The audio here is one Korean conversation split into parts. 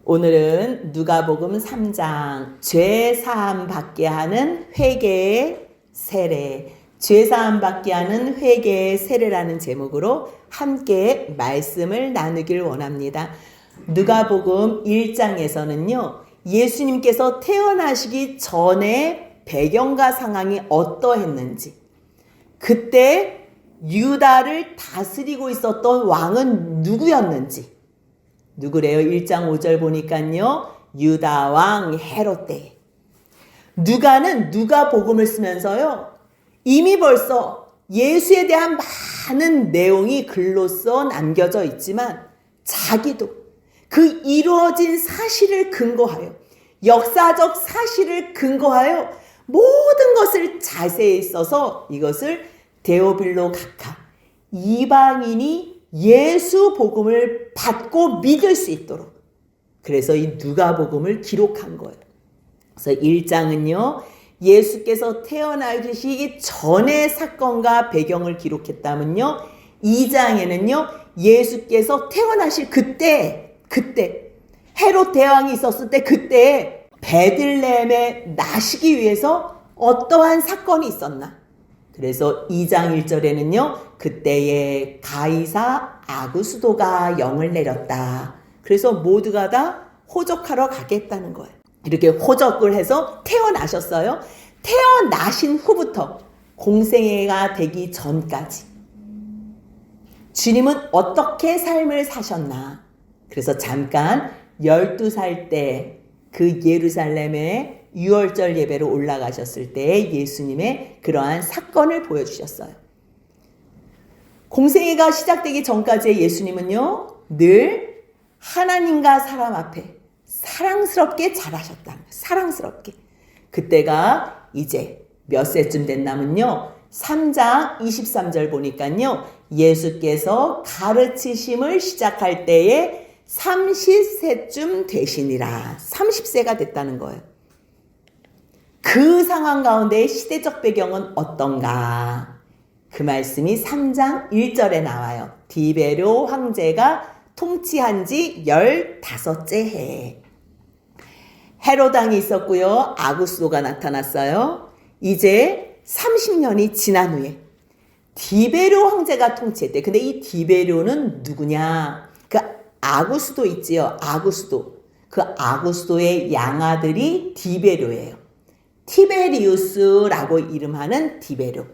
오늘은 누가복음 3장 죄사함 받게 하는 회개의 세례, 죄사함 받게 하는 회개의 세례라는 제목으로 함께 말씀을 나누길 원합니다. 누가복음 1장에서는요, 예수님께서 태어나시기 전에 배경과 상황이 어떠했는지, 그때 유다를 다스리고 있었던 왕은 누구였는지, 누구래요? 1장 5절 보니까요, 유다 왕 헤롯 때. 누가는 누가복음을 쓰면서요, 이미 벌써 예수에 대한 많은 내용이 글로써 남겨져 있지만 자기도 그 이루어진 사실을 근거하여, 역사적 사실을 근거하여 모든 것을 자세히 써서 이것을 데오빌로 각하, 이방인이 예수 복음을 받고 믿을 수 있도록, 그래서 이 누가복음을 기록한 거예요. 그래서 1장은요, 예수께서 태어나시기 전의 사건과 배경을 기록했다면요, 2장에는요 예수께서 태어나실 그때 헤롯 대왕이 있었을 때, 그때 베들레헴에 나시기 위해서 어떠한 사건이 있었나. 그래서 2장 1절에는요, 그때에 가이사 아구수도가 영을 내렸다. 그래서 모두가 다 호적하러 가겠다는 거예요. 이렇게 호적을 해서 태어나셨어요. 태어나신 후부터 공생애가 되기 전까지 주님은 어떻게 삶을 사셨나. 그래서 잠깐 12살 때 그 예루살렘에 유월절 예배로 올라가셨을 때 예수님의 그러한 사건을 보여주셨어요. 공생애가 시작되기 전까지의 예수님은요, 늘 하나님과 사람 앞에 사랑스럽게 자라셨다는 거예요. 사랑스럽게. 그때가 이제 몇 세쯤 됐냐면요, 3장 23절 보니까요, 예수께서 가르치심을 시작할 때에 30세쯤 되시니라. 30세가 됐다는 거예요. 그 상황 가운데의 시대적 배경은 어떤가? 그 말씀이 3장 1절에 나와요. 디베료 황제가 통치한 지 15째 해. 헤로당이 있었고요. 아구스도가 나타났어요. 이제 30년이 지난 후에 디베료 황제가 통치했대. 근데 이 디베료는 누구냐? 그 아구스도 있지요. 아구스도. 그 아구스도의 양아들이 디베료예요. 티베리우스라고 이름하는 디베료.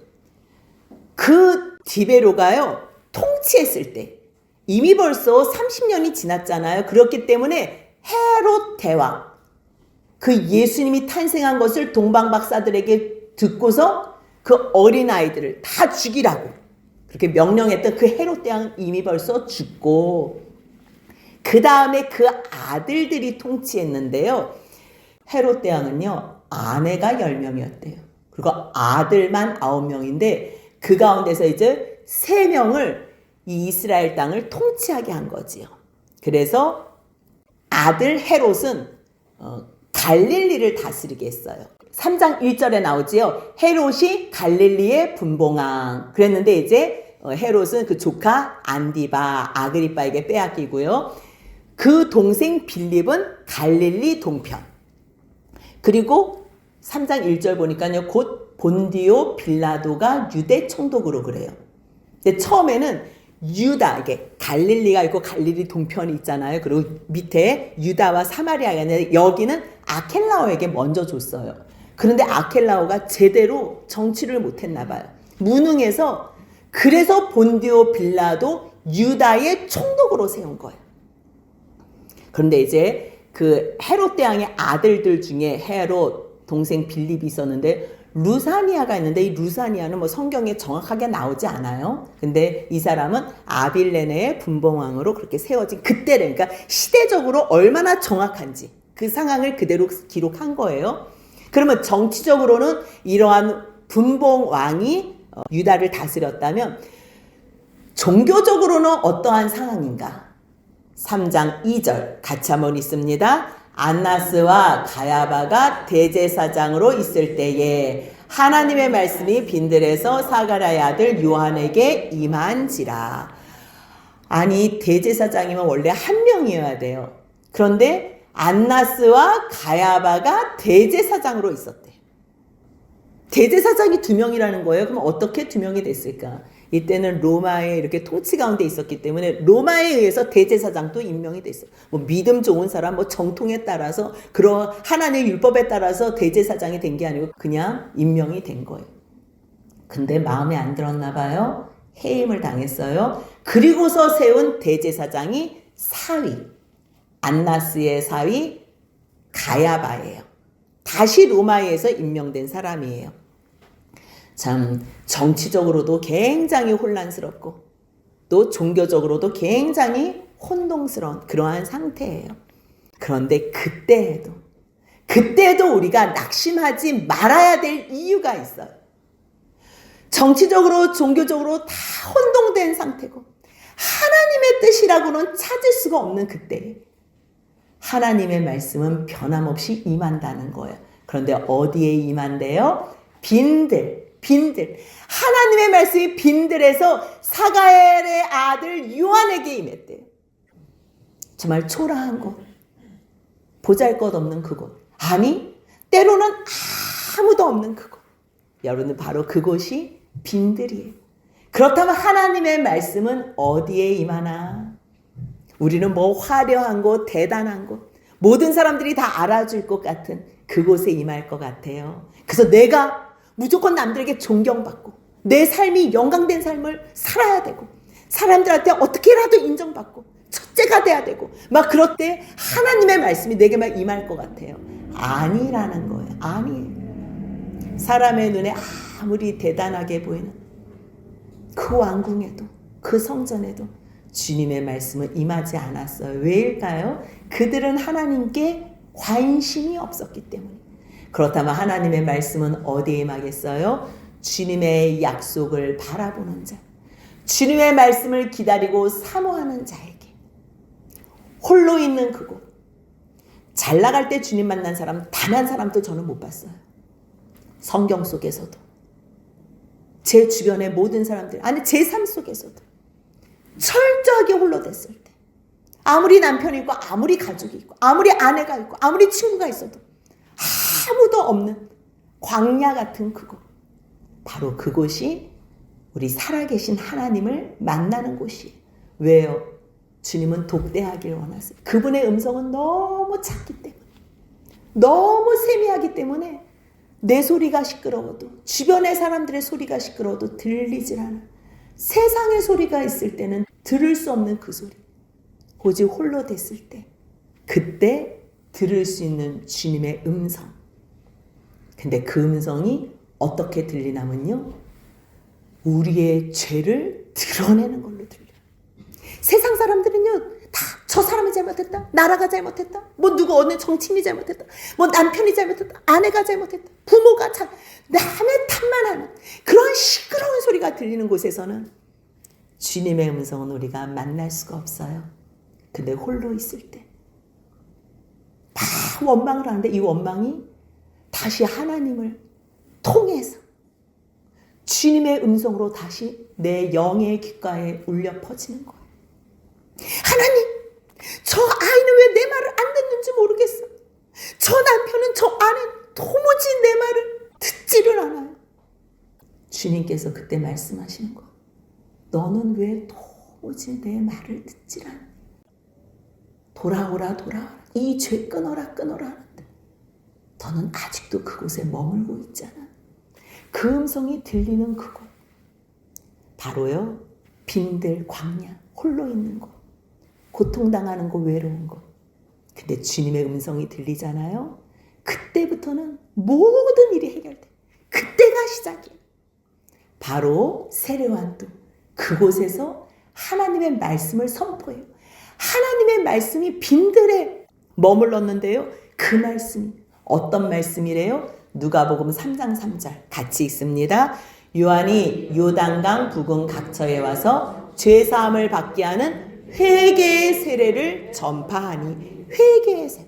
그 디베료가요, 통치했을 때 이미 벌써 30년이 지났잖아요. 그렇기 때문에 헤롯 대왕, 그 예수님이 탄생한 것을 동방 박사들에게 듣고서 그 어린아이들을 다 죽이라고 그렇게 명령했던 그 헤롯 대왕은 이미 벌써 죽고, 그 다음에 그 아들들이 통치했는데요, 헤롯 대왕은요, 아내가 10명이었대요. 그리고 아들만 9명인데 그 가운데서 이제 3명을 이 이스라엘 땅을 통치하게 한 거지요. 그래서 아들 헤롯은 갈릴리를 다스리게 했어요. 3장 1절에 나오지요. 헤롯이 갈릴리의 분봉왕. 그랬는데 이제 헤롯은 그 조카 안디바, 아그리빠에게 빼앗기고요. 그 동생 빌립은 갈릴리 동편. 그리고 3장 1절 보니까요, 곧 본디오 빌라도가 유대 총독으로 그래요. 근데 처음에는 유다, 이게 갈릴리가 있고 갈릴리 동편이 있잖아요. 그리고 밑에 유다와 사마리아가 있는데 여기는 아켈라오에게 먼저 줬어요. 그런데 아켈라오가 제대로 정치를 못했나 봐요. 무능해서. 그래서 본디오 빌라도 유다의 총독으로 세운 거예요. 그런데 이제 그 헤롯 대왕의 아들들 중에 헤롯, 동생 빌립이 있었는데 루사니아가 있는데, 이 루사니아는 뭐 성경에 정확하게 나오지 않아요. 근데 이 사람은 아빌레네의 분봉왕으로 그렇게 세워진 그때를, 그러니까 시대적으로 얼마나 정확한지 그 상황을 그대로 기록한 거예요. 그러면 정치적으로는 이러한 분봉왕이 유다를 다스렸다면 종교적으로는 어떠한 상황인가? 3장 2절 같이 한번 있습니다. 안나스와 가야바가 대제사장으로 있을 때에 하나님의 말씀이 빈들에서 사가랴의 아들 요한에게 임한지라. 아니, 대제사장이면 원래 한 명이어야 돼요. 그런데 안나스와 가야바가 대제사장으로 있었대요. 대제사장이 2명이라는 거예요. 그럼 어떻게 2명이 됐을까? 이때는 로마의 이렇게 통치 가운데 있었기 때문에 로마에 의해서 대제사장도 임명이 됐어요. 뭐 믿음 좋은 사람, 뭐 정통에 따라서 그런 하나님의 율법에 따라서 대제사장이 된 게 아니고 그냥 임명이 된 거예요. 근데 마음에 안 들었나 봐요. 해임을 당했어요. 그리고서 세운 대제사장이 사위, 안나스의 사위 가야바예요. 다시 로마에서 임명된 사람이에요. 참 정치적으로도 굉장히 혼란스럽고 또 종교적으로도 굉장히 혼동스러운 그러한 상태예요. 그런데 그때도 우리가 낙심하지 말아야 될 이유가 있어요. 정치적으로 종교적으로 다 혼동된 상태고 하나님의 뜻이라고는 찾을 수가 없는 그때 하나님의 말씀은 변함없이 임한다는 거예요. 그런데 어디에 임한대요? 빈들. 하나님의 말씀이 빈들에서 사가엘의 아들 요한에게 임했대요. 정말 초라한 곳, 보잘것없는 그곳, 아니 때로는 아무도 없는 그곳. 여러분 바로 그곳이 빈들이에요. 그렇다면 하나님의 말씀은 어디에 임하나? 우리는 뭐 화려한 곳, 대단한 곳, 모든 사람들이 다 알아줄 것 같은 그곳에 임할 것 같아요. 그래서 내가 무조건 남들에게 존경받고 내 삶이 영광된 삶을 살아야 되고 사람들한테 어떻게라도 인정받고 첫째가 돼야 되고 막 그럴 때 하나님의 말씀이 내게 막 임할 것 같아요. 아니라는 거예요. 아니에요. 사람의 눈에 아무리 대단하게 보이는 그 왕궁에도 그 성전에도 주님의 말씀은 임하지 않았어요. 왜일까요? 그들은 하나님께 관심이 없었기 때문에. 그렇다면 하나님의 말씀은 어디에 임하겠어요? 주님의 약속을 바라보는 자, 주님의 말씀을 기다리고 사모하는 자에게. 홀로 있는 그곳. 잘 나갈 때 주님 만난 사람 단 한 사람도 저는 못 봤어요. 성경 속에서도 제 주변의 모든 사람들, 아니 제 삶 속에서도 철저하게 홀로 됐을 때 아무리 남편이 있고 아무리 가족이 있고 아무리 아내가 있고 아무리 친구가 있어도 아무도 없는 광야 같은 그곳, 바로 그곳이 우리 살아계신 하나님을 만나는 곳이에요. 왜요? 주님은 독대하기를 원하세요. 그분의 음성은 너무 작기 때문에, 너무 세미하기 때문에 내 소리가 시끄러워도, 주변의 사람들의 소리가 시끄러워도 들리질 않아. 세상의 소리가 있을 때는 들을 수 없는 그 소리, 오직 홀로 됐을 때, 그때 들을 수 있는 주님의 음성. 근데 그 음성이 어떻게 들리냐면요, 우리의 죄를 드러내는 걸로 들려요. 세상 사람들은요, 다 저 사람이 잘못했다, 나라가 잘못했다, 뭐 누구 어느 정치인이 잘못했다, 뭐 남편이 잘못했다, 아내가 잘못했다, 부모가 남의 탓만 하는 그런 시끄러운 소리가 들리는 곳에서는 주님의 음성은 우리가 만날 수가 없어요. 근데 홀로 있을 때 다 원망을 하는데 이 원망이 다시 하나님을 통해서 주님의 음성으로 다시 내 영의 귓가에 울려 퍼지는 거예요. 하나님, 저 아이는 왜 내 말을 안 듣는지 모르겠어. 저 남편은, 저 아내는 도무지 내 말을 듣지를 않아요. 주님께서 그때 말씀하시는 거, 너는 왜 도무지 내 말을 듣질 않아? 돌아오라. 이 죄 끊어라 하는데 너는 아직도 그곳에 머물고 있잖아. 그 음성이 들리는 그곳, 바로요, 빈들, 광야, 홀로 있는 곳, 고통당하는 곳, 외로운 곳. 근데 주님의 음성이 들리잖아요. 그때부터는 모든 일이 해결돼. 그때가 시작이에요. 바로 세례요한도 그곳에서 하나님의 말씀을 선포해요. 하나님의 말씀이 빈들에 머물렀는데요, 그 말씀이 어떤 말씀이래요? 누가복음 3장 3절 같이 읽습니다. 요한이 요단강 부근 각처에 와서 죄사함을 받게 하는 회개의 세례를 전파하니. 회개의 세례.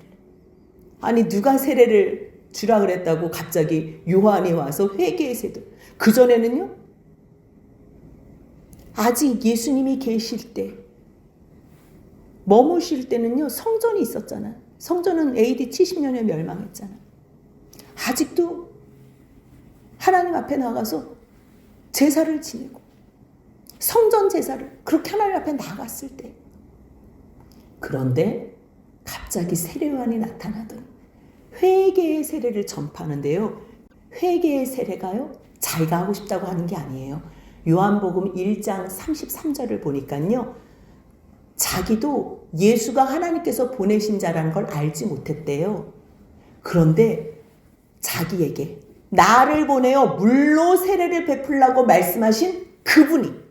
아니 누가 세례를 주라 그랬다고 갑자기 요한이 와서 회개의 세례. 그전에는요, 아직 예수님이 계실 때 머무실 때는요, 성전이 있었잖아요. 성전은 AD 70년에 멸망했잖아요. 아직도 하나님 앞에 나가서 제사를 지내고 성전 제사를 그렇게 하나님 앞에 나갔을 때, 그런데 갑자기 세례요한이 나타나더니 회개의 세례를 전파하는데요. 회개의 세례가요, 자기가 하고 싶다고 하는 게 아니에요. 요한복음 1장 33절을 보니까요, 자기도 예수가 하나님께서 보내신 자라는 걸 알지 못했대요. 그런데 자기에게 나를 보내어 물로 세례를 베풀라고 말씀하신 그분이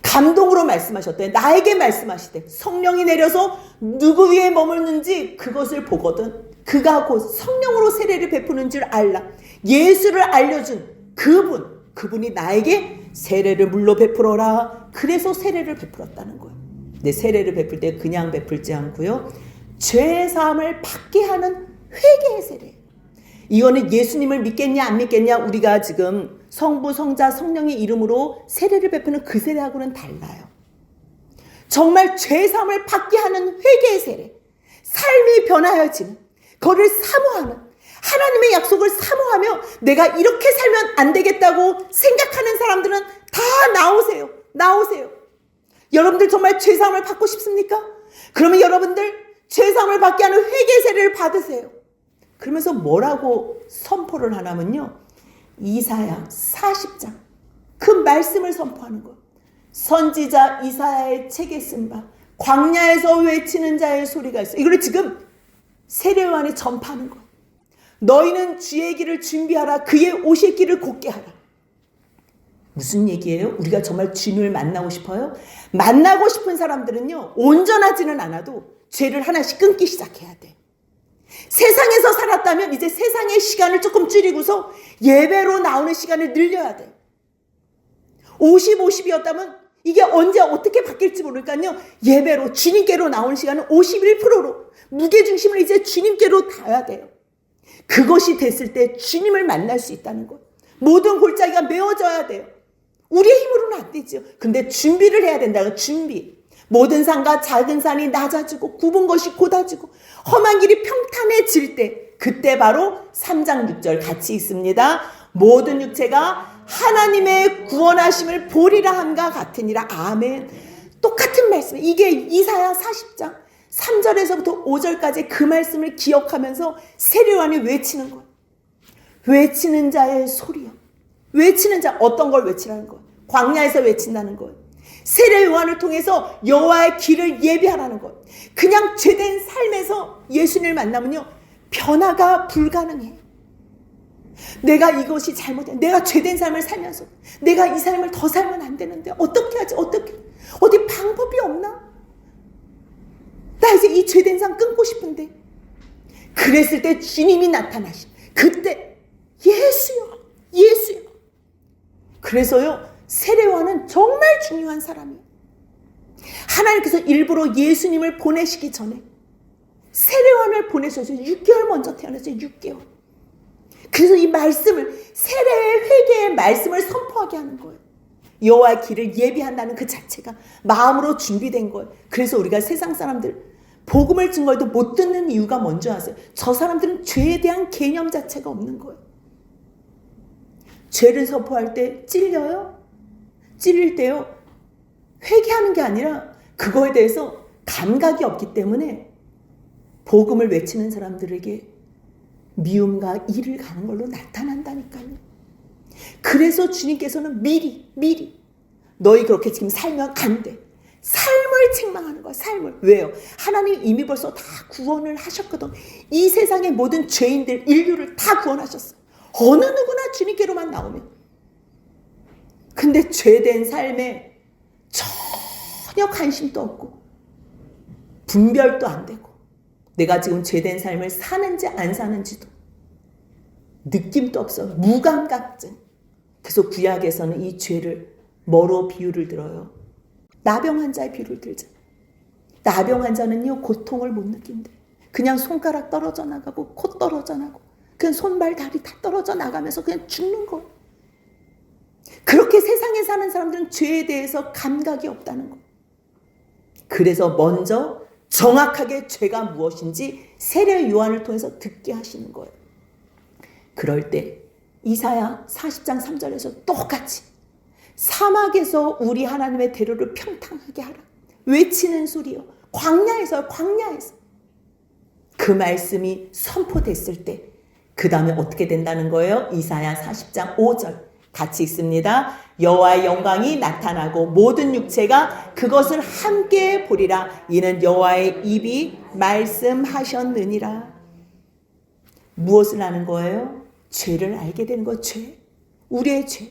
감동으로 말씀하셨대. 나에게 말씀하시대. 성령이 내려서 누구 위에 머물는지 그것을 보거든 그가 곧 성령으로 세례를 베푸는 줄 알라. 예수를 알려준 그분이 나에게 세례를 물로 베풀어라. 그래서 세례를 베풀었다는 거예요. 내 세례를 베풀 때 그냥 베풀지 않고요, 죄 사함을 받게 하는 회개의 세례. 이거는 예수님을 믿겠냐 안 믿겠냐, 우리가 지금 성부, 성자, 성령의 이름으로 세례를 베푸는 그 세례하고는 달라요. 정말 죄 사함을 받게 하는 회개의 세례. 삶이 변화해지는, 그거를 사모하는, 하나님의 약속을 사모하며 내가 이렇게 살면 안 되겠다고 생각하는 사람들은 다 나오세요. 나오세요. 여러분들 정말 죄 사함을 받고 싶습니까? 그러면 여러분들 죄 사함을 받게 하는 회개 세례를 받으세요. 그러면서 뭐라고 선포를 하냐면요, 이사야 40장 그 말씀을 선포하는 것. 선지자 이사야의 책에 쓴 바 광야에서 외치는 자의 소리가 있어. 이걸 지금 세례요한이 전파하는 것. 너희는 주의 길을 준비하라. 그의 오실 길을 곧게 하라. 무슨 얘기예요? 우리가 정말 주님을 만나고 싶어요? 만나고 싶은 사람들은요, 온전하지는 않아도 죄를 하나씩 끊기 시작해야 돼. 세상에서 살았다면 이제 세상의 시간을 조금 줄이고서 예배로 나오는 시간을 늘려야 돼. 50, 50이었다면 이게 언제 어떻게 바뀔지 모르니까요, 예배로 주님께로 나오는 시간은 51%로 무게중심을 이제 주님께로 둬야 돼요. 그것이 됐을 때 주님을 만날 수 있다는 것. 모든 골짜기가 메워져야 돼요. 우리의 힘으로는 안 되죠. 근데 준비를 해야 된다는 준비. 모든 산과 작은 산이 낮아지고 굽은 것이 곧아지고 험한 길이 평탄해질 때, 그때 바로 3장 6절 같이 있습니다. 모든 육체가 하나님의 구원하심을 보리라 함과 같으니라. 아멘. 똑같은 말씀. 이게 이사야 40장 3절에서부터 5절까지 그 말씀을 기억하면서 세례요한이 외치는 거예요. 외치는 자의 소리요. 외치는 자, 어떤 걸 외치라는 거예요? 광야에서 외친다는 거예요. 세례요한을 통해서 여호와의 길을 예비하라는 것. 그냥 죄된 삶에서 예수님을 만나면요, 변화가 불가능해. 내가 이것이 잘못된, 내가 죄된 삶을 살면서 내가 이 삶을 더 살면 안 되는데 어떻게 하지? 어디 방법이 없나? 나 이제 이 죄된 삶 끊고 싶은데. 그랬을 때 주님이 나타나시. 그때 예수요. 그래서요, 세례요한은 정말 중요한 사람이에요. 하나님께서 일부러 예수님을 보내시기 전에 세례요한을 보내셔서 6개월 먼저 태어났어요. 6개월. 그래서 이 말씀을, 세례의 회개의 말씀을 선포하게 하는 거예요. 여호와의 길을 예비한다는 그 자체가 마음으로 준비된 거예요. 그래서 우리가 세상 사람들 복음을 증거해도 못 듣는 이유가 뭔지 아세요? 저 사람들은 죄에 대한 개념 자체가 없는 거예요. 죄를 선포할 때 찔려요? 찔릴 때요, 회개하는 게 아니라 그거에 대해서 감각이 없기 때문에 복음을 외치는 사람들에게 미움과 이를 가는 걸로 나타난다니까요. 그래서 주님께서는 미리 너희 그렇게 지금 살면 안 돼. 삶을 책망하는 거야. 삶을. 왜요? 하나님 이미 벌써 다 구원을 하셨거든. 이 세상의 모든 죄인들, 인류를 다 구원하셨어. 어느 누구나 주님께로만 나오면. 근데 죄된 삶에 전혀 관심도 없고 분별도 안 되고 내가 지금 죄된 삶을 사는지 안 사는지도 느낌도 없어. 무감각증. 그래서 구약에서는 이 죄를 뭐로 비유를 들어요? 나병 환자의 비유를 들죠. 나병 환자는요, 고통을 못 느낀대. 그냥 손가락 떨어져 나가고 코 떨어져 나고 그냥 손발 다리 다 떨어져 나가면서 그냥 죽는 거예요. 그렇게 세상에 사는 사람들은 죄에 대해서 감각이 없다는 거. 그래서 먼저 정확하게 죄가 무엇인지 세례 요한을 통해서 듣게 하시는 거예요. 그럴 때 이사야 40장 3절에서 똑같이 사막에서 우리 하나님의 대로를 평탄하게 하라 외치는 소리요. 광야에서 그 말씀이 선포됐을 때 그 다음에 어떻게 된다는 거예요? 이사야 40장 5절 같이 읽습니다. 여호와의 영광이 나타나고 모든 육체가 그것을 함께 보리라. 이는 여호와의 입이 말씀하셨느니라. 무엇을 아는 거예요? 죄를 알게 되는 거. 죄. 우리의 죄.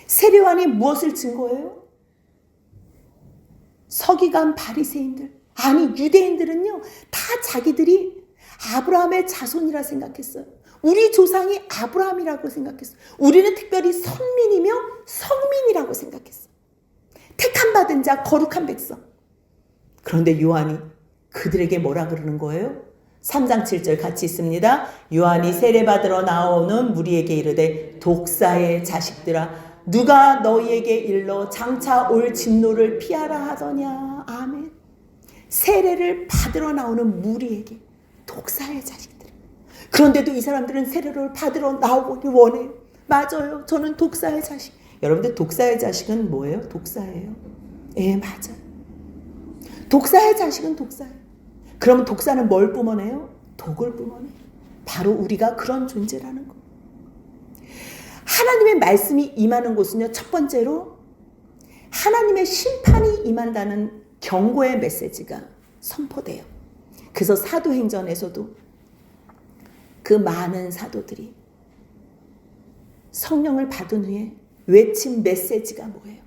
세례요한이 무엇을 증거해요? 서기관 바리새인들, 아니 유대인들은요 다 자기들이 아브라함의 자손이라 생각했어요. 우리 조상이 아브라함이라고 생각했어요. 우리는 특별히 선민이며 성민이라고 생각했어요. 택함 받은 자, 거룩한 백성. 그런데 요한이 그들에게 뭐라 그러는 거예요? 3장 7절 같이 있습니다. 요한이 세례받으러 나오는 무리에게 이르되 독사의 자식들아 누가 너희에게 일러 장차 올 진노를 피하라 하더냐. 아멘. 세례를 받으러 나오는 무리에게 독사의 자식들. 그런데도 이 사람들은 세례를 받으러 나오길 원해요. 맞아요. 저는 독사의 자식. 여러분들 독사의 자식은 뭐예요? 독사예요. 예, 맞아요. 독사의 자식은 독사예요. 그러면 독사는 뭘 뿜어내요? 독을 뿜어내요. 바로 우리가 그런 존재라는 거. 하나님의 말씀이 임하는 곳은요, 첫 번째로 하나님의 심판이 임한다는 경고의 메시지가 선포돼요. 그래서 사도행전에서도 그 많은 사도들이 성령을 받은 후에 외친 메시지가 뭐예요?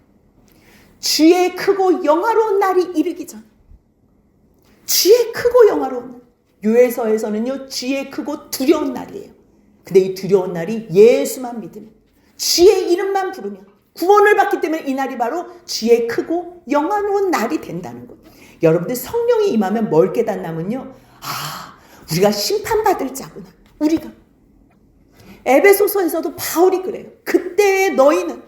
주의 크고 영화로운 날이 이르기 전. 주의 크고 영화로운 날. 요해서에서는요, 주의 크고 두려운 날이에요. 근데 이 두려운 날이 예수만 믿으면, 주의 이름만 부르면 구원을 받기 때문에 이 날이 바로 주의 크고 영화로운 날이 된다는 것. 여러분들 성령이 임하면 뭘 깨닫냐면요. 아, 우리가 심판받을 자구나. 우리가. 에베소서에서도 바울이 그래요. 그때 너희는,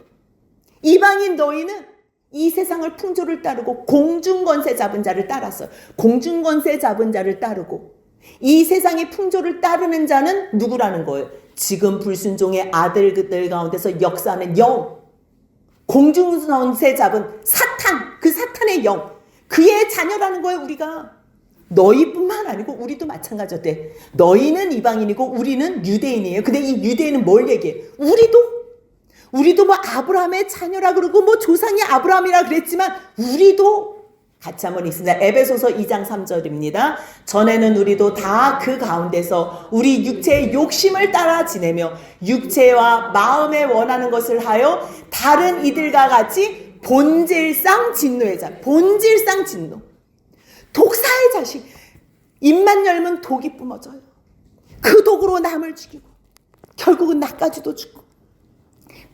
이방인 너희는 이 세상을 풍조를 따르고 공중권세 잡은 자를 따랐어요. 공중권세 잡은 자를 따르고 이 세상의 풍조를 따르는 자는 누구라는 거예요? 지금 불순종의 아들들 가운데서 역사하는 영, 공중권세 잡은 사탄, 그 사탄의 영, 그의 자녀라는 거예요. 우리가. 너희뿐만 아니고 우리도 마찬가지였대. 너희는 이방인이고 우리는 유대인이에요. 근데 이 유대인은 뭘 얘기해? 우리도 뭐 아브라함의 자녀라 그러고 뭐 조상이 아브라함이라 그랬지만 우리도 같이 한번 읽습니다. 에베소서 2장 3절입니다. 전에는 우리도 다 그 가운데서 우리 육체의 욕심을 따라 지내며 육체와 마음에 원하는 것을 하여 다른 이들과 같이 본질상 진노의 자. 본질상 진노. 독사의 자식. 입만 열면 독이 뿜어져요. 그 독으로 남을 죽이고 결국은 나까지도 죽고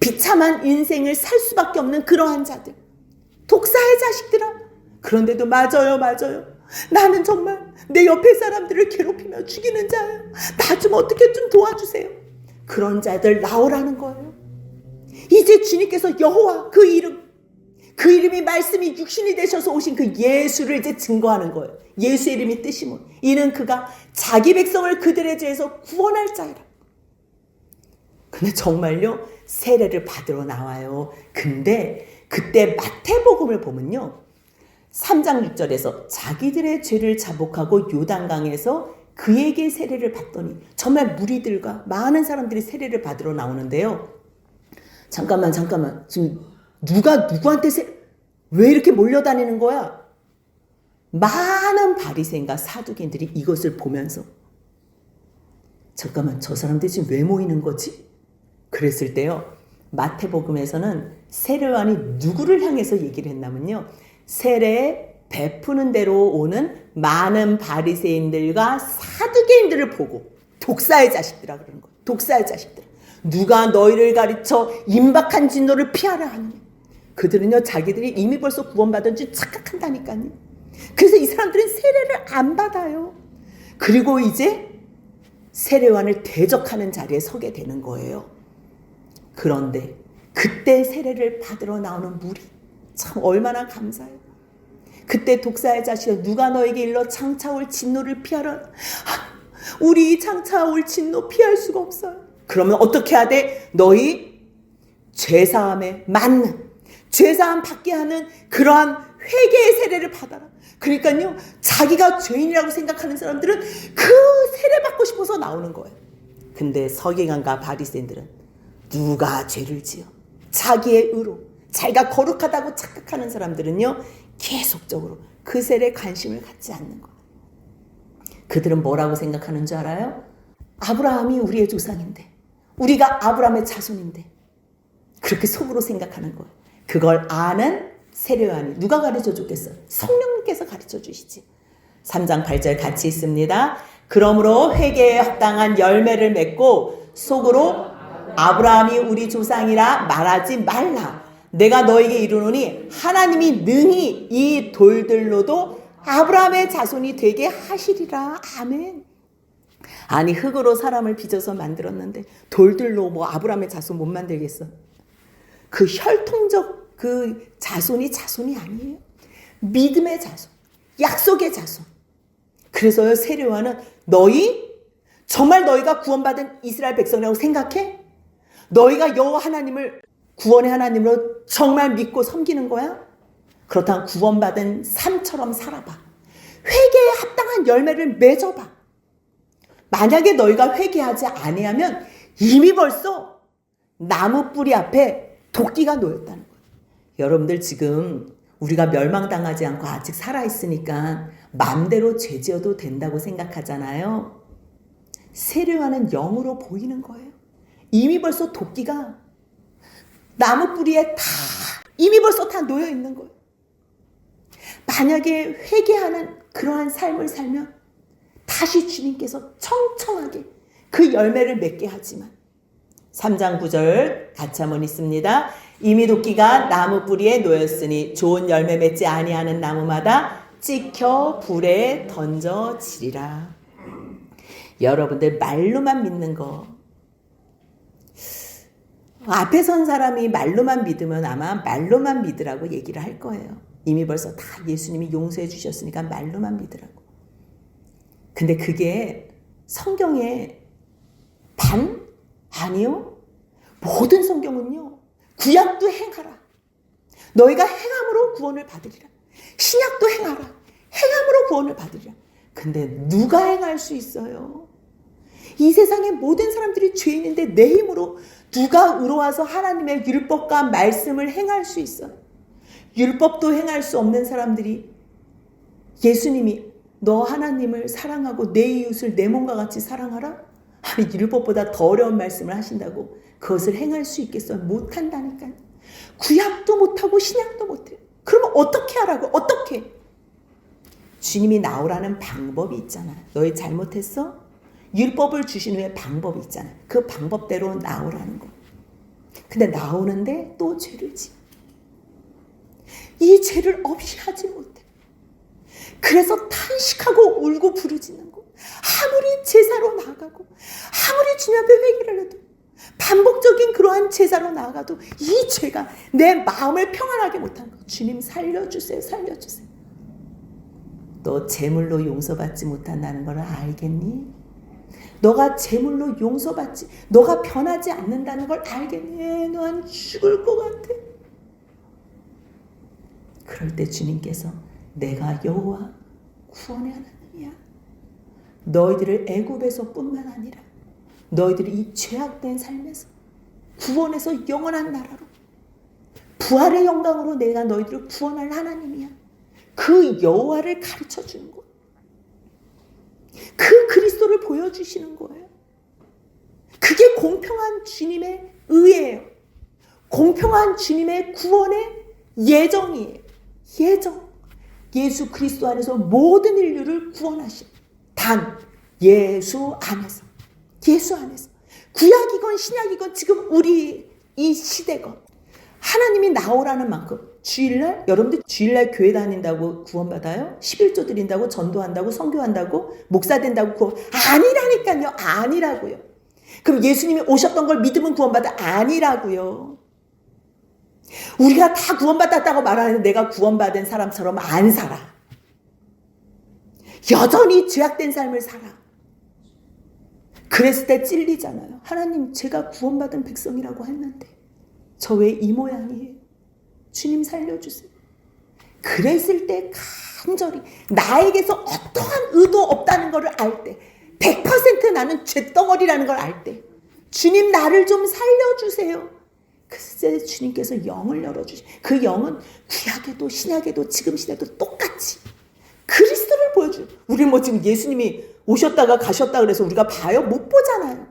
비참한 인생을 살 수밖에 없는 그러한 자들. 독사의 자식들아. 그런데도 맞아요. 나는 정말 내 옆에 사람들을 괴롭히며 죽이는 자예요. 나 좀 어떻게 좀 도와주세요. 그런 자들 나오라는 거예요. 이제 주님께서 여호와 그 이름이 말씀이 육신이 되셔서 오신 그 예수를 이제 증거하는 거예요. 예수의 이름이 뜻이 뭐? 이는 그가 자기 백성을 그들의 죄에서 구원할 자이라. 근데 정말요, 세례를 받으러 나와요. 근데 그때 마태복음을 보면요, 3장 6절에서 자기들의 죄를 자복하고 요단강에서 그에게 세례를 받더니 정말 무리들과 많은 사람들이 세례를 받으러 나오는데요. 잠깐만. 지금 누가 누구한테 왜 이렇게 몰려다니는 거야? 많은 바리새인과 사두개인들이 이것을 보면서 잠깐만, 저 사람들이 지금 왜 모이는 거지? 그랬을 때요, 마태복음에서는 세례요한이 누구를 향해서 얘기를 했냐면요, 세례 베푸는 대로 오는 많은 바리새인들과 사두개인들을 보고 독사의 자식들이라 그러는 거예요. 독사의 자식들. 누가 너희를 가르쳐 임박한 진노를 피하라 하느냐. 그들은요, 자기들이 이미 벌써 구원받은 줄 착각한다니까요. 그래서 이 사람들은 세례를 안 받아요. 그리고 이제 세례요한을 대적하는 자리에 서게 되는 거예요. 그런데 그때 세례를 받으러 나오는 무리, 참 얼마나 감사해요. 그때 독사의 자식아 누가 너에게 일러 장차올 진노를 피하라. 우리 장차올 진노 피할 수가 없어요. 그러면 어떻게 해야 돼? 너희 죄사함에 맞는, 죄사함 받게 하는 그러한 회개의 세례를 받아라. 그러니까요, 자기가 죄인이라고 생각하는 사람들은 그 세례 받고 싶어서 나오는 거예요. 근데 서기관과 바리새인들은 누가 죄를 지어 자기의 의로, 자기가 거룩하다고 착각하는 사람들은요, 계속적으로 그 세례에 관심을 갖지 않는 거예요. 그들은 뭐라고 생각하는 줄 알아요? 아브라함이 우리의 조상인데, 우리가 아브라함의 자손인데, 그렇게 속으로 생각하는 거예요. 그걸 아는 세례요한이 누가 가르쳐 줬겠어요? 성령님께서 가르쳐 주시지. 3장 8절 같이 있습니다. 그러므로 회개에 합당한 열매를 맺고 속으로 아브라함이 우리 조상이라 말하지 말라. 내가 너에게 이르노니 하나님이 능히 이 돌들로도 아브라함의 자손이 되게 하시리라. 아멘. 아니, 흙으로 사람을 빚어서 만들었는데 돌들로 뭐 아브라함의 자손 못 만들겠어? 그 혈통적 그 자손이 아니에요. 믿음의 자손, 약속의 자손. 그래서요, 세례요한은 정말 너희가 구원받은 이스라엘 백성이라고 생각해? 너희가 여호와 하나님을 구원의 하나님으로 정말 믿고 섬기는 거야? 그렇다면 구원받은 삶처럼 살아봐. 회개에 합당한 열매를 맺어봐. 만약에 너희가 회개하지 아니하면 이미 벌써 나무 뿌리 앞에 도끼가 놓였다는 거예요. 여러분들 지금 우리가 멸망당하지 않고 아직 살아있으니까 마음대로 죄 지어도 된다고 생각하잖아요. 세례요한은 영으로 보이는 거예요. 이미 벌써 도끼가 나무 뿌리에 이미 벌써 다 놓여 있는 거예요. 만약에 회개하는 그러한 삶을 살면 다시 주님께서 청청하게 그 열매를 맺게 하지만 3장 9절 같이 한번 있습니다. 이미 도끼가 나무 뿌리에 놓였으니 좋은 열매 맺지 아니하는 나무마다 찍혀 불에 던져지리라. 여러분들 말로만 믿는 거, 앞에 선 사람이 말로만 믿으면 아마 말로만 믿으라고 얘기를 할 거예요. 이미 벌써 다 예수님이 용서해 주셨으니까 말로만 믿으라고. 근데 그게 성경의 아니요. 모든 성경은요, 구약도 행하라. 너희가 행함으로 구원을 받으리라. 신약도 행하라. 행함으로 구원을 받으리라. 근데 누가 행할 수 있어요? 이 세상의 모든 사람들이 죄인인데 내 힘으로 누가 의로와서 하나님의 율법과 말씀을 행할 수 있어요? 율법도 행할 수 없는 사람들이 예수님이 너 하나님을 사랑하고 내 이웃을 내 몸과 같이 사랑하라? 아니, 율법보다 더 어려운 말씀을 하신다고 그것을 행할 수 있겠어요? 못한다니까요. 구약도 못하고 신약도 못해요. 그러면 어떻게 하라고? 어떻게? 주님이 나오라는 방법이 있잖아요. 너희 잘못했어? 율법을 주신 후에 방법이 있잖아요. 그 방법대로 나오라는 거. 근데 나오는데 또 죄를 지어. 이 죄를 없이 하지 못해. 그래서 탄식하고 울고 부르짖는 거. 아무리 제사로 나아가고 아무리 주님 앞에 회개를 해도 반복적인 그러한 제사로 나아가도 이 죄가 내 마음을 평안하게 못하는 거. 주님 살려주세요. 살려주세요. 너 제물로 용서받지 못한다는 걸 알겠니? 너가 제물로 용서받지, 너가 변하지 않는다는 걸 알겠니? 넌 죽을 것 같아. 그럴 때 주님께서 내가 여호와 구원의 하나님이야. 너희들을 애굽에서 뿐만 아니라 너희들이 이 죄악된 삶에서 구원해서 영원한 나라로 부활의 영광으로 내가 너희들을 구원할 하나님이야. 그 여호와를 가르쳐 주는 거예요. 그 그리스도를 보여주시는 거예요. 그게 공평한 주님의 의예요. 공평한 주님의 구원의 예정이에요. 예정. 예수 그리스도 안에서 모든 인류를 구원하신 단 예수 안에서. 예수 안에서. 구약이건 신약이건 지금 우리 이 시대건 하나님이 나오라는 만큼 주일날, 여러분들 주일날 교회 다닌다고 구원받아요? 11조 드린다고 전도한다고 선교한다고 목사 된다고 구원 아니라니까요. 아니라고요. 그럼 예수님이 오셨던 걸 믿으면 구원받아? 아니라고요. 우리가 다 구원받았다고 말하는 내가 구원받은 사람처럼 안 살아. 여전히 죄악된 삶을 살아. 그랬을 때 찔리잖아요. 하나님, 제가 구원받은 백성이라고 했는데 저 왜 이 모양이에요? 주님 살려주세요. 그랬을 때 간절히 나에게서 어떠한 의도 없다는 것을 알 때, 100% 나는 죄덩어리라는 걸 알 때, 주님 나를 좀 살려주세요. 그때 주님께서 영을 열어주시. 그 영은 구약에도 신약에도 지금 시대도 똑같이 그리스도를 보여줘요. 우리 뭐 지금 예수님이 오셨다가 가셨다 그래서 우리가 봐요? 못 보잖아요.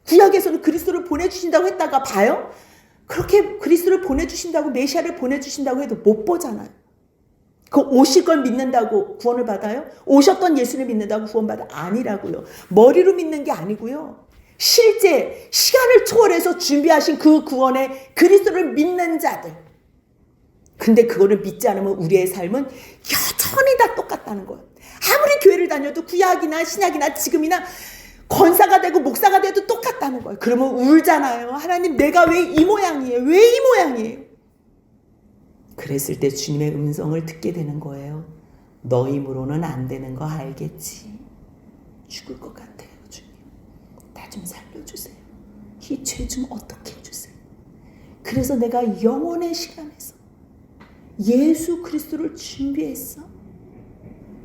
구약에서는 그리스도를 보내주신다고 했다가 봐요? 그렇게 그리스도를 보내주신다고, 메시아를 보내주신다고 해도 못 보잖아요. 그 오실 걸 믿는다고 구원을 받아요? 오셨던 예수를 믿는다고 구원받아? 아니라고요. 머리로 믿는 게 아니고요. 실제 시간을 초월해서 준비하신 그 구원에 그리스도를 믿는 자들. 근데 그거를 믿지 않으면 우리의 삶은 여전히 다 똑같다는 거예요. 아무리 교회를 다녀도 구약이나 신약이나 지금이나 권사가 되고 목사가 돼도 똑같다는 거예요. 그러면 울잖아요. 하나님, 내가 왜 이 모양이에요? 왜 이 모양이에요? 그랬을 때 주님의 음성을 듣게 되는 거예요. 너 힘으로는 안 되는 거 알겠지? 죽을 것 같아요, 주님. 나 좀 살려주세요. 이 죄 좀 어떻게 해주세요. 그래서 내가 영원의 시간에서 예수 그리스도를 준비했어.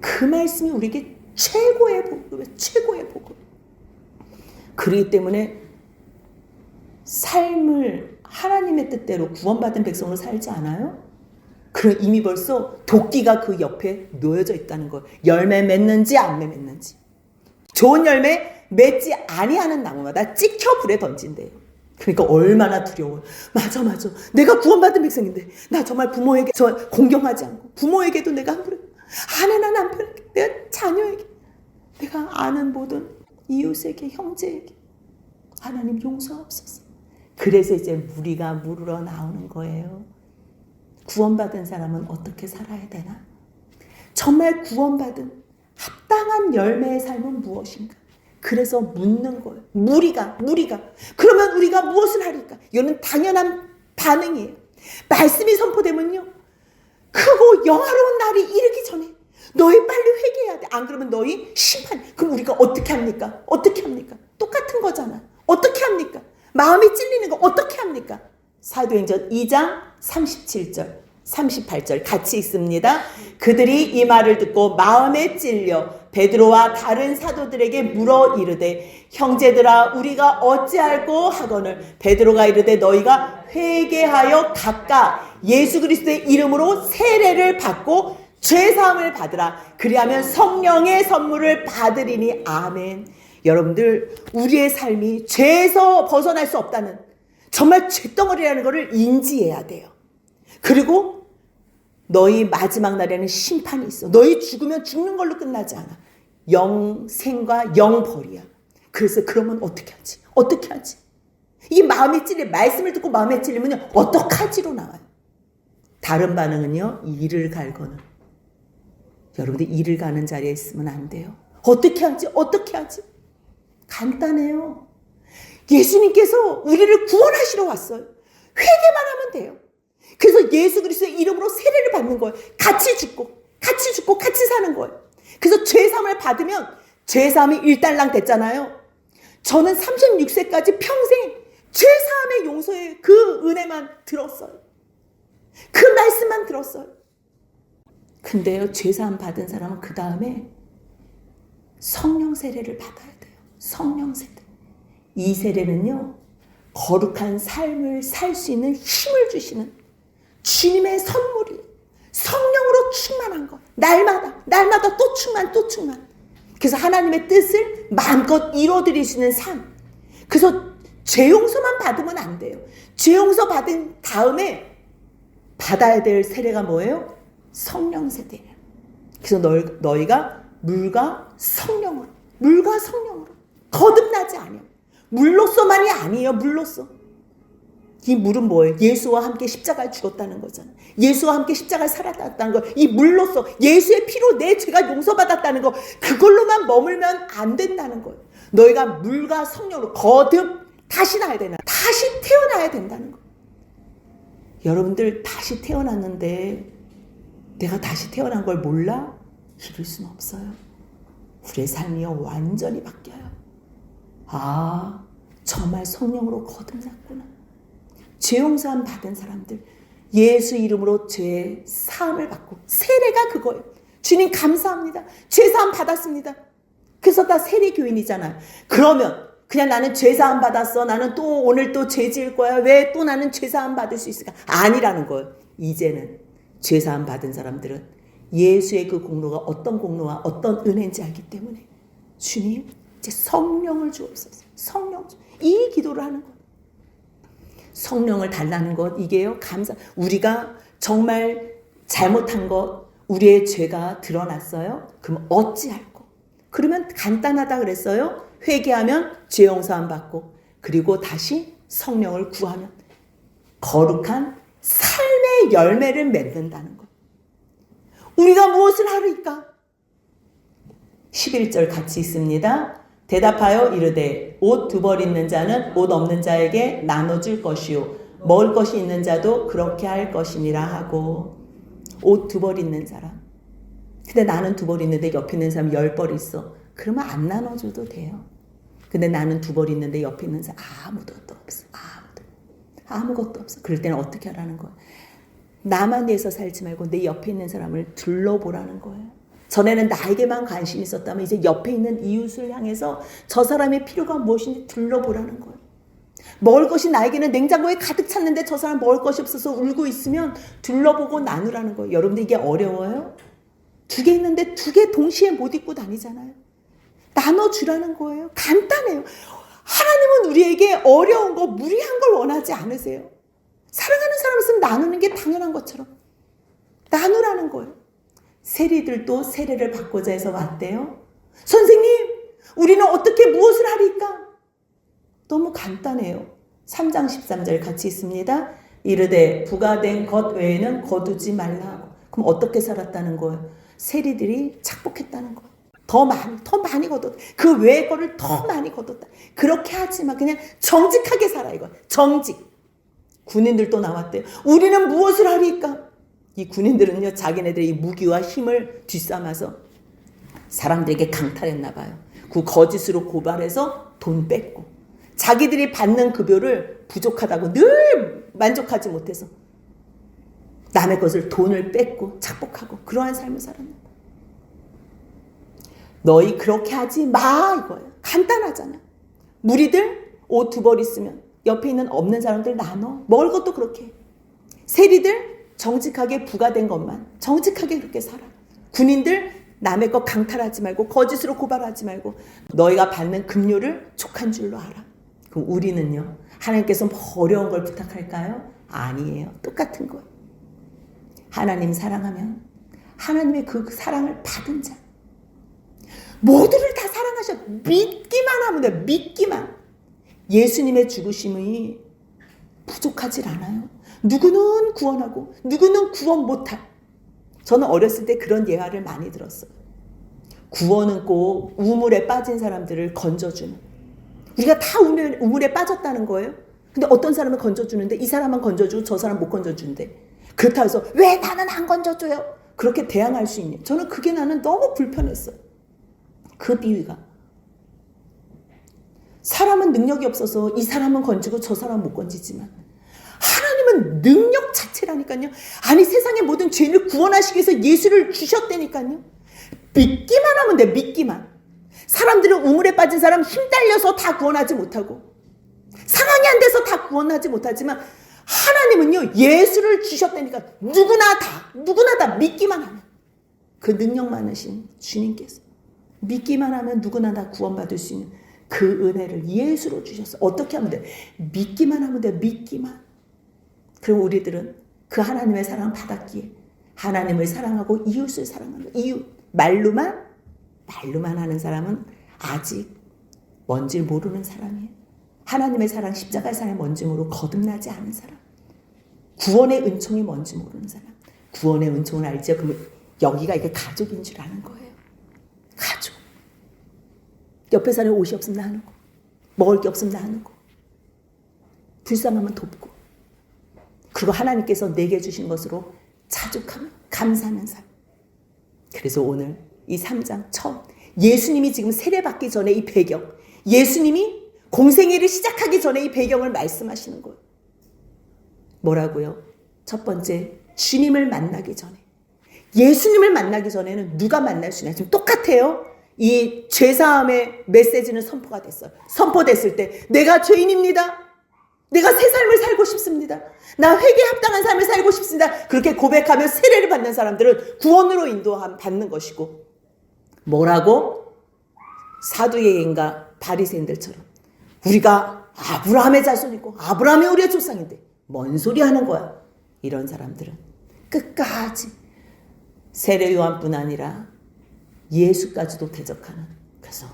그 말씀이 우리에게 최고의 복음이에요. 최고의 복음. 그렇기 때문에 삶을 하나님의 뜻대로 구원받은 백성으로 살지 않아요? 그럼 이미 벌써 도끼가 그 옆에 놓여져 있다는 거예요. 열매 맺는지 안 맺는지. 좋은 열매 맺지 아니하는 나무마다 찍혀 불에 던진대요. 그러니까 얼마나 두려워요. 맞아. 내가 구원받은 백성인데 나 정말 부모에게 공경하지 않고, 부모에게도 내가 함부로, 아내나 남편에게, 내가 자녀에게, 내가 아는 모든 이웃에게, 형제에게 하나님 용서하옵소서. 그래서 이제 무리가 물으러 나오는 거예요. 구원받은 사람은 어떻게 살아야 되나? 정말 구원받은 합당한 열매의 삶은 무엇인가? 그래서 묻는 거예요. 무리가. 그러면 우리가 무엇을 하리까? 이거는 당연한 반응이에요. 말씀이 선포되면요, 크고 영화로운 날이 이르기 전에 너희 빨리 회개해야 돼. 안 그러면 너희 심판. 그럼 우리가 어떻게 합니까? 똑같은 거잖아. 어떻게 합니까? 마음이 찔리는 거 어떻게 합니까? 사도행전 2장 37절 38절 같이 읽습니다. 그들이 이 말을 듣고 마음에 찔려 베드로와 다른 사도들에게 물어 이르되, 형제들아, 우리가 어찌할꼬 하거늘. 베드로가 이르되, 너희가 회개하여 각각 예수 그리스도의 이름으로 세례를 받고 죄사함을 받으라. 그리하면 성령의 선물을 받으리니. 아멘. 여러분들, 우리의 삶이 죄에서 벗어날 수 없다는, 정말 죄덩어리라는 것을 인지해야 돼요. 그리고 너희 마지막 날에는 심판이 있어. 너희 죽으면 죽는 걸로 끝나지 않아. 영생과 영벌이야. 그래서 그러면 어떻게 하지? 이 마음에 말씀을 듣고 마음에 찔리면 어떡하지로 나와요. 다른 반응은요, 이를 갈거는. 여러분들, 이를 가는 자리에 있으면 안 돼요. 어떻게 하지? 간단해요. 예수님께서 우리를 구원하시러 왔어요. 회개만 하면 돼요. 그래서 예수 그리스도의 이름으로 세례를 받는 거예요. 같이 죽고 같이 사는 거예요. 그래서 죄사함을 받으면 죄사함이 일단락 됐잖아요. 저는 36세까지 평생 죄사함의 용서의 그 은혜만 들었어요. 그 말씀만 들었어요. 근데요, 죄사함 받은 사람은 그 다음에 성령 세례를 받아야 돼요. 성령 세례. 이 세례는요, 거룩한 삶을 살 수 있는 힘을 주시는 주님의 선물이, 성령으로 충만한 것. 날마다 또 충만. 그래서 하나님의 뜻을 마음껏 이뤄드릴 수 있는 삶. 그래서 죄 용서만 받으면 안 돼요. 죄 용서 받은 다음에 받아야 될 세례가 뭐예요? 성령 세례. 그래서 너희가 물과 성령으로 거듭나지 않아요. 물로서만이 아니에요. 물로서. 이 물은 뭐예요? 예수와 함께 십자가에 죽었다는 거잖아요. 예수와 함께 십자가에 살았다는 거. 이 물로서 예수의 피로 내 죄가 용서받았다는 거. 그걸로만 머물면 안 된다는 거예요. 너희가 물과 성령으로 다시 나야 되나? 다시 태어나야 된다는 거. 여러분들 다시 태어났는데 내가 다시 태어난 걸 몰라? 이럴 수는 없어요. 우리의 삶이 완전히 바뀌어요. 아, 정말 성령으로 거듭났구나. 죄 용서함 받은 사람들, 예수 이름으로 죄 사함을 받고, 세례가 그거예요. 주님 감사합니다. 죄 사함 받았습니다. 그래서 다 세례 교인이잖아요. 그러면 그냥 나는 죄 사함 받았어, 나는 또 오늘 또 죄 지을 거야, 왜 또 나는 죄 사함 받을 수 있을까? 아니라는 거예요. 이제는 죄 사함 받은 사람들은 예수의 그 공로가 어떤 공로와 어떤 은혜인지 알기 때문에 주님 이제 성령을 주옵소서. 성령, 이 기도를 하는 거예요. 성령을 달라는 것, 이게요, 감사. 우리가 정말 잘못한 것, 우리의 죄가 드러났어요. 그럼 어찌할 거? 그러면 간단하다 그랬어요. 회개하면 죄 용서함 받고, 그리고 다시 성령을 구하면 거룩한 삶의 열매를 맺는다는 것. 우리가 무엇을 하리까? 11절 같이 있습니다. 대답하여 이르되 옷 두 벌 있는 자는 옷 없는 자에게 나눠줄 것이요 먹을 것이 있는 자도 그렇게 할 것이니라 하고. 옷 두 벌 있는 사람, 근데 나는 두 벌 있는데 옆에 있는 사람 10벌 있어. 그러면 안 나눠줘도 돼요. 근데 나는 두 벌 있는데 옆에 있는 사람 아무것도 없어. 아무것도 없어. 그럴 때는 어떻게 하라는 거야? 나만 위해서 살지 말고 내 옆에 있는 사람을 둘러보라는 거예요. 전에는 나에게만 관심이 있었다면 이제 옆에 있는 이웃을 향해서 저 사람의 필요가 무엇인지 둘러보라는 거예요. 먹을 것이 나에게는 냉장고에 가득 찼는데 저 사람 먹을 것이 없어서 울고 있으면 둘러보고 나누라는 거예요. 여러분들 이게 어려워요? 두 개 있는데 두 개 동시에 못 입고 다니잖아요. 나눠주라는 거예요. 간단해요. 하나님은 우리에게 어려운 거, 무리한 걸 원하지 않으세요. 사랑하는 사람 있으면 나누는 게 당연한 것처럼 나누라는 거예요. 세리들도 세례를 받고자 해서 왔대요. 선생님, 우리는 어떻게 무엇을 하리까? 너무 간단해요. 3장 13절 같이 있습니다. 이르되 부가된 것 외에는 거두지 말라 하고. 그럼 어떻게 살았다는 거예요? 세리들이 착복했다는 거예요. 더 많이 거뒀다. 그 외의 거를 더 많이 거뒀다. 그렇게 하지 마. 그냥 정직하게 살아, 이거. 정직. 군인들도 나왔대요. 우리는 무엇을 하리까? 이 군인들은요, 자기네들의 이 무기와 힘을 뒷삼아서 사람들에게 강탈했나 봐요. 그 거짓으로 고발해서 돈 뺐고, 자기들이 받는 급여를 부족하다고 늘 만족하지 못해서 남의 것을 돈을 뺏고 착복하고 그러한 삶을 살았나 봐요. 너희 그렇게 하지 마, 이거예요. 간단하잖아. 무리들 옷 두 벌 있으면 옆에 있는 없는 사람들 나눠. 먹을 것도 그렇게 해. 세리들 정직하게 부가된 것만 정직하게 그렇게 살아. 군인들 남의 것 강탈하지 말고 거짓으로 고발하지 말고 너희가 받는 급료를 족한 줄로 알아. 그럼 우리는요, 하나님께서 뭐 어려운 걸 부탁할까요? 아니에요. 똑같은 거예요. 하나님 사랑하면 하나님의 그 사랑을 받은 자, 모두를 다 사랑하셔. 믿기만 하면 돼. 믿기만. 예수님의 죽으심이 부족하질 않아요. 누구는 구원하고 누구는 구원 못할. 저는 어렸을 때 그런 예화를 많이 들었어요. 구원은 꼭 우물에 빠진 사람들을 건져주는. 우리가 다 우물에 빠졌다는 거예요. 근데 어떤 사람을 건져주는데 이 사람만 건져주고 저 사람 못 건져준대. 그렇다고 해서 왜 나는 안 건져줘요? 그렇게 대항할 수 있냐. 저는 그게 나는 너무 불편했어요. 그 비유가. 사람은 능력이 없어서 이 사람은 건지고 저 사람은 못 건지지만 하나님은 능력 자체라니까요. 아니, 세상의 모든 죄를 구원하시기 위해서 예수를 주셨다니까요. 믿기만 하면 돼. 믿기만. 사람들은 우물에 빠진 사람 힘 딸려서 다 구원하지 못하고 상황이 안 돼서 다 구원하지 못하지만 하나님은요, 예수를 주셨다니까. 누구나 다 믿기만 하면. 그 능력 많으신 주님께서 믿기만 하면 누구나 다 구원받을 수 있는 그 은혜를 예수로 주셨어. 어떻게 하면 돼? 믿기만 하면 돼. 믿기만. 그럼 우리들은 그 하나님의 사랑을 받았기에 하나님을 사랑하고 이웃을 사랑하는, 이웃 말로만 하는 사람은 아직 뭔지 모르는 사람이에요. 하나님의 사랑, 십자가의 사랑이 뭔지 모르고 거듭나지 않은 사람, 구원의 은총이 뭔지 모르는 사람. 구원의 은총을 알죠? 그러면 여기가 이게 가족인 줄 아는 거예요. 가족. 옆에 사람이 옷이 없으면 나누고, 먹을 게 없으면 나누고, 불쌍하면 돕고. 그리고 하나님께서 내게 주신 것으로 자족하며 감사하는 삶. 그래서 오늘 이 3장 처음 예수님이 지금 세례받기 전에 이 배경, 예수님이 공생애를 시작하기 전에 이 배경을 말씀하시는 거예요. 뭐라고요? 첫 번째, 주님을 만나기 전에, 예수님을 만나기 전에는 누가 만날 수 있냐? 지금 똑같아요. 이 죄사함의 메시지는 선포가 됐어요. 선포됐을 때 내가 죄인입니다. 내가 새 삶을 살고 싶습니다. 나 회개에 합당한 삶을 살고 싶습니다. 그렇게 고백하며 세례를 받는 사람들은 구원으로 인도받는 것이고, 뭐라고? 사두개인가 바리새인들처럼 우리가 아브라함의 자손이고 아브라함이 우리의 조상인데 뭔 소리 하는 거야? 이런 사람들은 끝까지 세례 요한뿐 아니라 예수까지도 대적하는, 그래서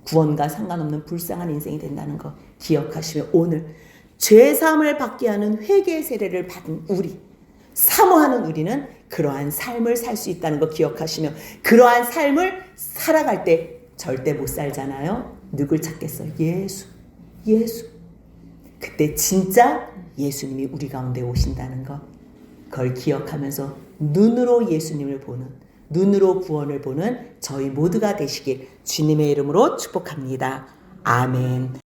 구원과 상관없는 불쌍한 인생이 된다는 거 기억하시며, 오늘 죄사함을 받게 하는 회개의 세례를 받은 우리, 사모하는 우리는 그러한 삶을 살 수 있다는 거 기억하시며, 그러한 삶을 살아갈 때 절대 못 살잖아요. 누굴 찾겠어요? 예수. 그때 진짜 예수님이 우리 가운데 오신다는 것, 그걸 기억하면서 눈으로 예수님을 보는, 눈으로 구원을 보는 저희 모두가 되시길 주님의 이름으로 축복합니다. 아멘.